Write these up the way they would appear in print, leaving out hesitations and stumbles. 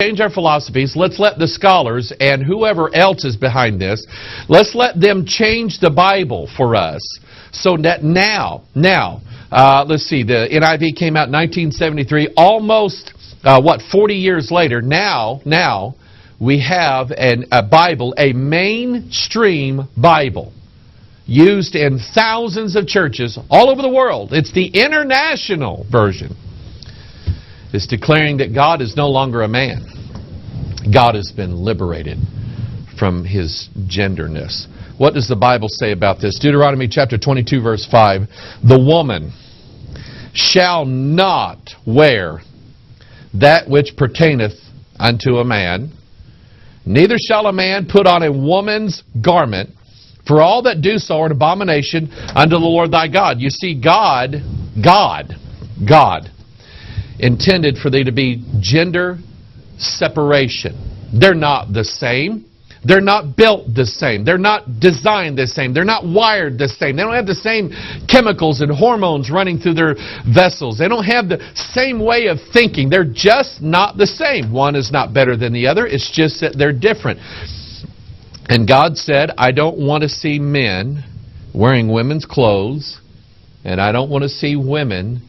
change our philosophies. Let's let the scholars and whoever else is behind this, let's let them change the Bible for us. So that now, let's see, the NIV came out in 1973, almost, 40 years later, now we have a Bible, a mainstream Bible, used in thousands of churches all over the world. It's the international version. It's declaring that God is no longer a man. God has been liberated from his genderness. What does the Bible say about this? Deuteronomy chapter 22, verse 5. The woman shall not wear that which pertaineth unto a man, neither shall a man put on a woman's garment, for all that do so are an abomination unto the Lord thy God. You see, God intended for there to be gender separation. They're not the same. They're not built the same. They're not designed the same. They're not wired the same. They don't have the same chemicals and hormones running through their vessels. They don't have the same way of thinking. They're just not the same. One is not better than the other. It's just that they're different. And God said, I don't want to see men wearing women's clothes, and I don't want to see women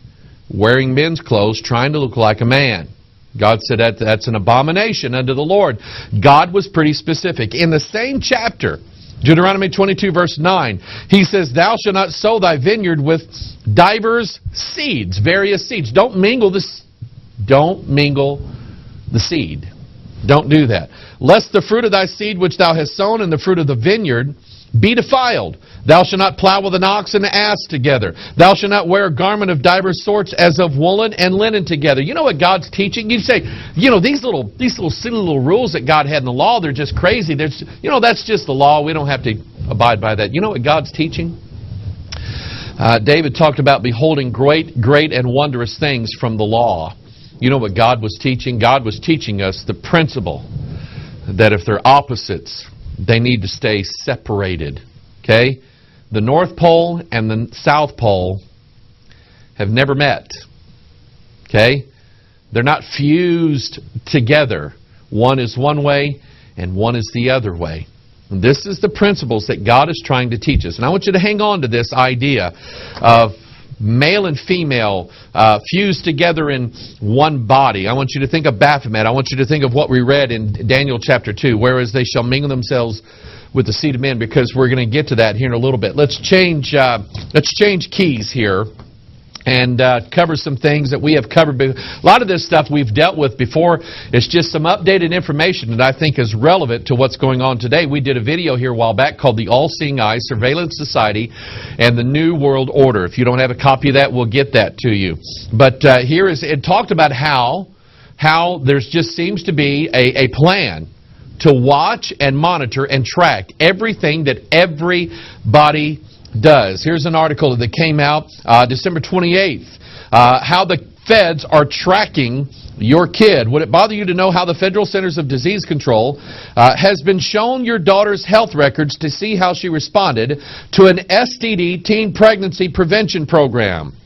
wearing men's clothes trying to look like a man. God said that's an abomination unto the Lord. God was pretty specific. In the same chapter, Deuteronomy 22, verse 9, he says, thou shalt not sow thy vineyard with divers seeds, various seeds. Don't mingle the seed. Don't do that. Lest the fruit of thy seed which thou hast sown and the fruit of the vineyard be defiled. Thou shalt not plow with an ox and an ass together. Thou shalt not wear a garment of divers sorts as of woolen and linen together. You know what God's teaching? You say, these little silly little rules that God had in the law, they're just crazy. That's just the law. We don't have to abide by that. You know what God's teaching? David talked about beholding great and wondrous things from the law. You know what God was teaching? God was teaching us the principle that if they're opposites, they need to stay separated. Okay? The North Pole and the South Pole have never met. Okay? They're not fused together. One is one way and one is the other way. And this is the principles that God is trying to teach us. And I want you to hang on to this idea of male and female fused together in one body. I want you to think of Baphomet. I want you to think of what we read in Daniel chapter 2, whereas they shall mingle themselves with the seed of men, because we're going to get to that here in a little bit. Let's change keys here and cover some things that we have covered. A lot of this stuff we've dealt with before. It's just some updated information that I think is relevant to what's going on today. We did a video here a while back called The All-Seeing Eye, Surveillance Society, and the New World Order. If you don't have a copy of that, we'll get that to you. But it talked about how there just seems to be a plan to watch and monitor and track everything that everybody does. Here's an article that came out December 28th. How the feds are tracking your kid. Would it bother you to know how the Federal Centers of Disease Control has been shown your daughter's health records to see how she responded to an STD teen pregnancy prevention program?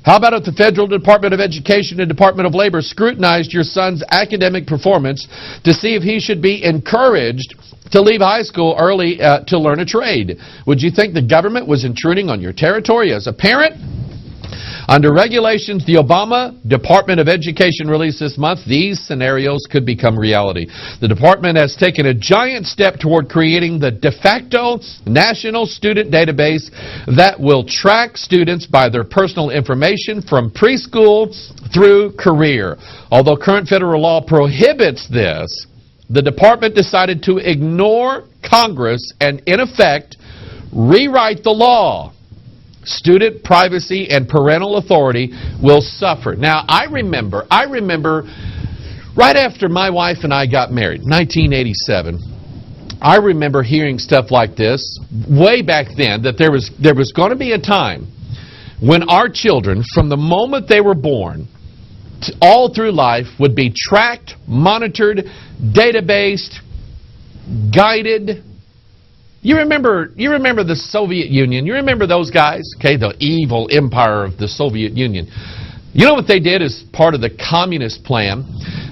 How about if the Federal Department of Education and Department of Labor scrutinized your son's academic performance to see if he should be encouraged to leave high school early to learn a trade? Would you think the government was intruding on your territory as a parent? Under regulations the Obama Department of Education released this month, these scenarios could become reality. The department has taken a giant step toward creating the de facto national student database that will track students by their personal information from preschool through career. Although current federal law prohibits this, the department decided to ignore Congress and, in effect, rewrite the law. Student privacy and parental authority will suffer. Now, I remember right after my wife and I got married, 1987, I remember hearing stuff like this way back then, that there was going to be a time when our children, from the moment they were born, all through life, would be tracked, monitored, databased, guided. You remember the Soviet Union. You remember those guys? Okay, the evil empire of the Soviet Union. You know what they did as part of the communist plan?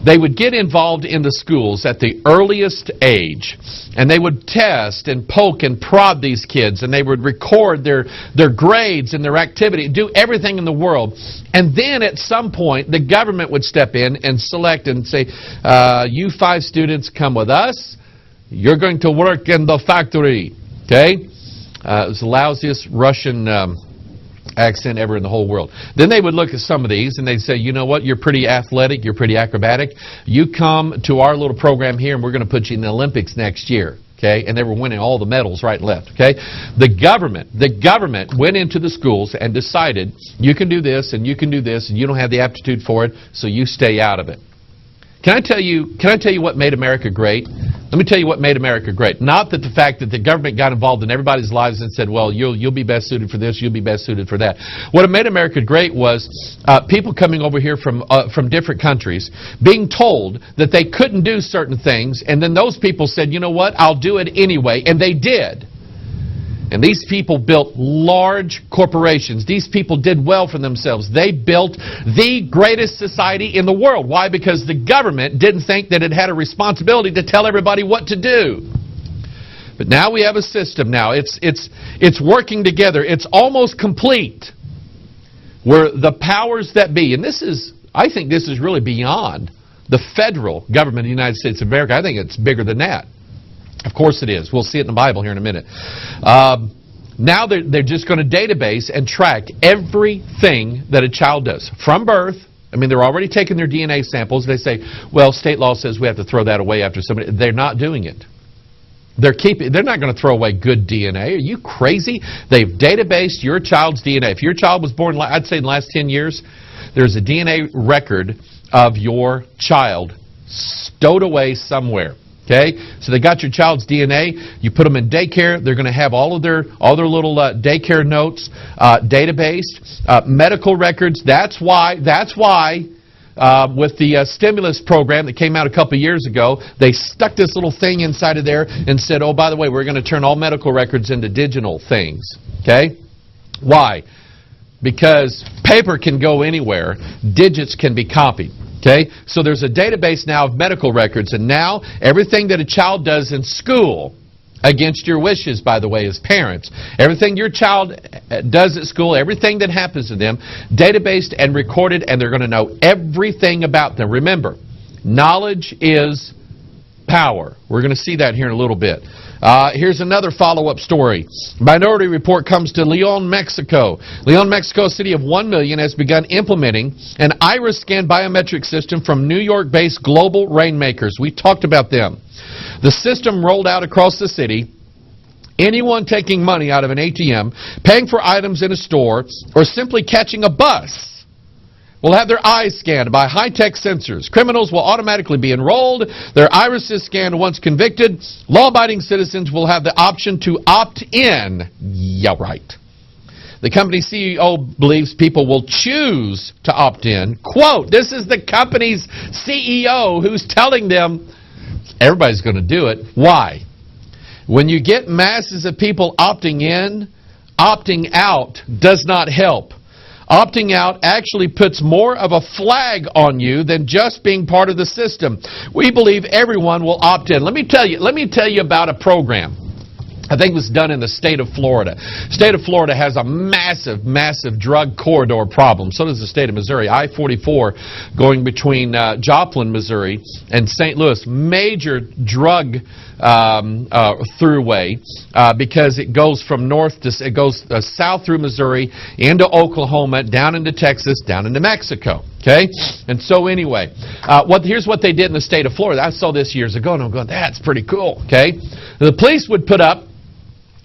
They would get involved in the schools at the earliest age, and they would test and poke and prod these kids, and they would record their grades and their activity, do everything in the world. And then at some point, the government would step in and select and say, you 5 students come with us. You're going to work in the factory. Okay? It was the lousiest Russian accent ever in the whole world. Then they would look at some of these and they'd say, you know what, you're pretty athletic, you're pretty acrobatic. You come to our little program here and we're going to put you in the Olympics next year. Okay? And they were winning all the medals right and left. Okay? The government went into the schools and decided you can do this and you can do this and you don't have the aptitude for it, so you stay out of it. Can I tell you what made America great? Let me tell you what made America great. Not that the fact that the government got involved in everybody's lives and said, well, you'll be best suited for this, you'll be best suited for that. What made America great was people coming over here from different countries being told that they couldn't do certain things, and then those people said, you know what, I'll do it anyway, and they did. And these people built large corporations. These people did well for themselves. They built the greatest society in the world. Why? Because the government didn't think that it had a responsibility to tell everybody what to do. But now we have a system now. It's working together. It's almost complete. Where the powers that be, and I think this is really beyond the federal government of the United States of America. I think it's bigger than that. Of course it is. We'll see it in the Bible here in a minute. Now they're just going to database and track everything that a child does from birth. I mean, they're already taking their DNA samples. They say, well, state law says we have to throw that away after somebody. They're not doing it. They're not going to throw away good DNA. Are you crazy? They've databased your child's DNA. If your child was born, I'd say in the last 10 years, there's a DNA record of your child stowed away somewhere. Okay, so they got your child's DNA. You put them in daycare. They're going to have all their little daycare notes databased, medical records. That's why with the stimulus program that came out a couple years ago, they stuck this little thing inside of there and said, oh, by the way, we're going to turn all medical records into digital things. Okay, why? Because paper can go anywhere. Digits can be copied. Okay, so there's a database now of medical records, and now everything that a child does in school, against your wishes, by the way, as parents, everything your child does at school, everything that happens to them, databased and recorded, and they're going to know everything about them. Remember, knowledge is power. We're going to see that here in a little bit. Here's another follow-up story. Minority Report comes to Leon, Mexico. Leon, Mexico, a city of 1 million, has begun implementing an iris scan biometric system from New York-based Global Rainmakers. We talked about them. The system rolled out across the city. Anyone taking money out of an ATM, paying for items in a store, or simply catching a bus will have their eyes scanned by high-tech sensors. Criminals will automatically be enrolled. Their irises scanned once convicted. Law-abiding citizens will have the option to opt in. Yeah, right. The company CEO believes people will choose to opt in. Quote, this is the company's CEO who's telling them everybody's going to do it. Why? When you get masses of people opting in, opting out does not help. Opting out actually puts more of a flag on you than just being part of the system. We believe everyone will opt in. Let me tell you about a program. I think it was done in the state of Florida. The state of Florida has a massive, massive drug corridor problem. So does the state of Missouri. I-44 going between Joplin, Missouri and St. Louis. Major drug throughway because it goes from south through Missouri into Oklahoma, down into Texas, down into Mexico. Okay? And so anyway, here's what they did in the state of Florida. I saw this years ago and I'm going, that's pretty cool. Okay? The police would put up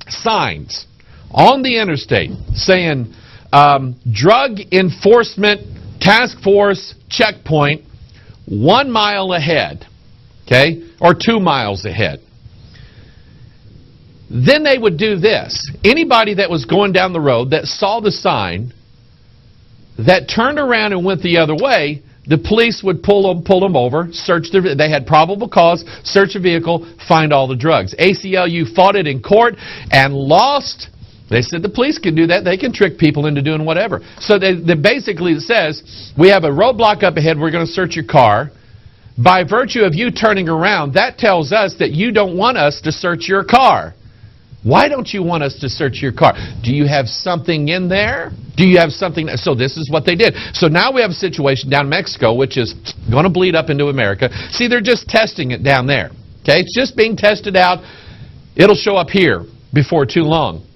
signs on the interstate saying drug enforcement task force checkpoint 1 mile ahead, okay, or 2 miles ahead. Then they would do this. Anybody that was going down the road that saw the sign that turned around and went the other way, the police would pull them over, search they had probable cause, search a vehicle, find all the drugs. ACLU fought it in court and lost, They said the police can do that. They can trick people into doing whatever. So they basically says, we have a roadblock up ahead. We're going to search your car. By virtue of you turning around, that tells us that you don't want us to search your car. Why don't you want us to search your car? Do you have something in there? Do you have something? So this is what they did. So now we have a situation down in Mexico, which is going to bleed up into America. See, they're just testing it down there. Okay, it's just being tested out. It'll show up here before too long.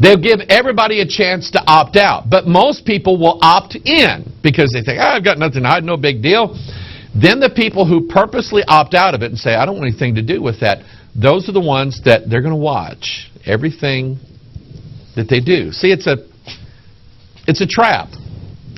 They'll give everybody a chance to opt out. But most people will opt in because they think, I've got nothing to hide, no big deal. Then the people who purposely opt out of it and say, I don't want anything to do with that, those are the ones that they're going to watch everything that they do. See, it's a trap,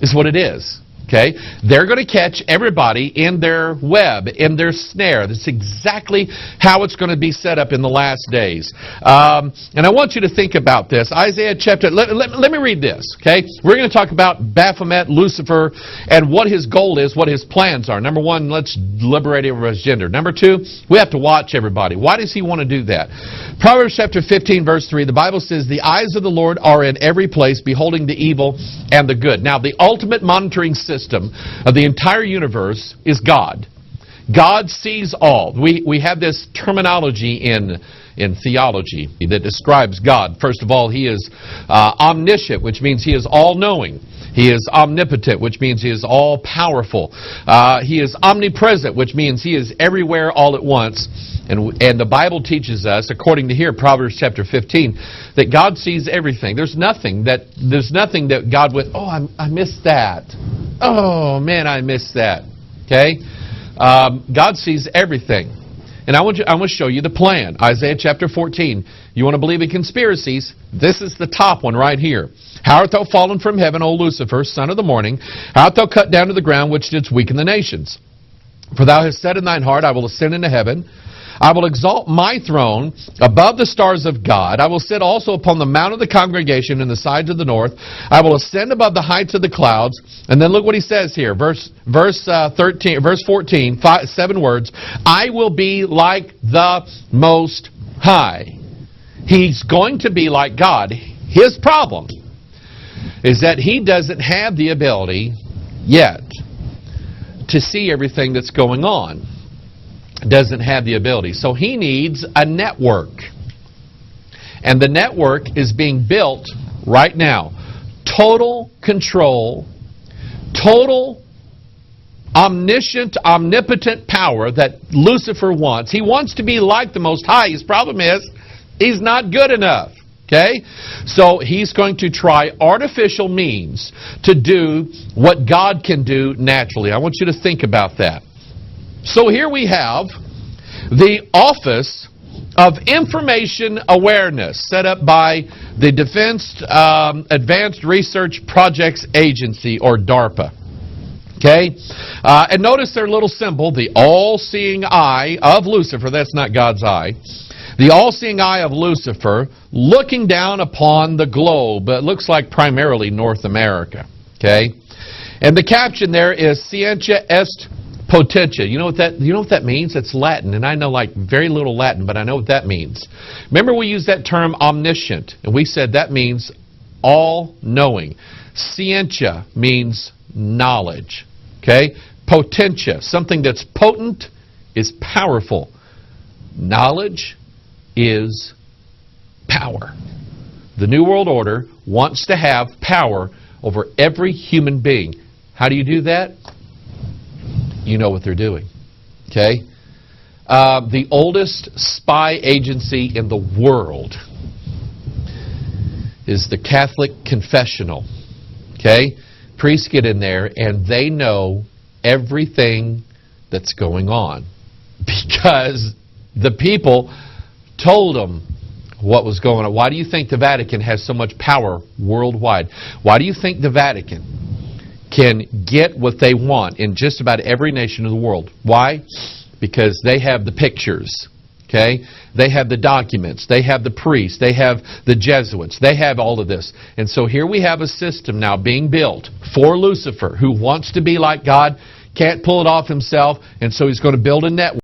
is what it is. Okay? They're going to catch everybody in their web, in their snare. That's exactly how it's going to be set up in the last days. And I want you to think about this. Isaiah chapter, let me read this. Okay? We're going to talk about Baphomet, Lucifer, and what his goal is, what his plans are. Number one, let's liberate everybody's gender. Number two, we have to watch everybody. Why does he want to do that? Proverbs chapter 15, verse 3, the Bible says, the eyes of the Lord are in every place, beholding the evil and the good. Now, the ultimate monitoring system of the entire universe is God. God sees all. We have this terminology in theology that describes God. First of all, He is omniscient, which means He is all-knowing. He is omnipotent, which means He is all-powerful. He is omnipresent, which means He is everywhere all at once. And the Bible teaches us, according to here, Proverbs chapter 15, that God sees everything. There's nothing that God would, I missed that. Oh, man, I missed that. Okay? God sees everything. And I want to show you the plan. Isaiah chapter 14. You want to believe in conspiracies? This is the top one right here. How art thou fallen from heaven, O Lucifer, son of the morning? How art thou cut down to the ground, which didst weaken the nations? For thou hast said in thine heart, I will ascend into heaven. I will exalt my throne above the stars of God. I will sit also upon the mount of the congregation in the sides of the north. I will ascend above the heights of the clouds. And then look what he says here, verse 14, 7 words. I will be like the Most High. He's going to be like God. His problem is that he doesn't have the ability yet to see everything that's going on. Doesn't have the ability. So he needs a network. And the network is being built right now. Total control, total omniscient, omnipotent power that Lucifer wants. He wants to be like the Most High. His problem is he's not good enough. Okay? So he's going to try artificial means to do what God can do naturally. I want you to think about that. So here we have the Office of Information Awareness set up by the Defense Advanced Research Projects Agency, or DARPA. Okay? And notice their little symbol, the all-seeing eye of Lucifer. That's not God's eye. The all-seeing eye of Lucifer looking down upon the globe. It looks like primarily North America. Okay? And the caption there is Scientia est Potentia. You know what that means? It's Latin, and I know like very little Latin, but I know what that means. Remember we used that term omniscient, and we said that means all-knowing. Scientia means knowledge. Okay? Potentia, something that's potent is powerful. Knowledge is power. The New World Order wants to have power over every human being. How do you do that? You know what they're doing. Okay? The oldest spy agency in the world is the Catholic Confessional. Okay? Priests get in there and they know everything that's going on because the people told them what was going on. Why do you think the Vatican has so much power worldwide? Why do you think the Vatican can get what they want in just about every nation of the world? Why? Because they have the pictures. Okay? They have the documents. They have the priests. They have the Jesuits. They have all of this. And so here we have a system now being built for Lucifer, who wants to be like God, can't pull it off himself, and so he's going to build a network.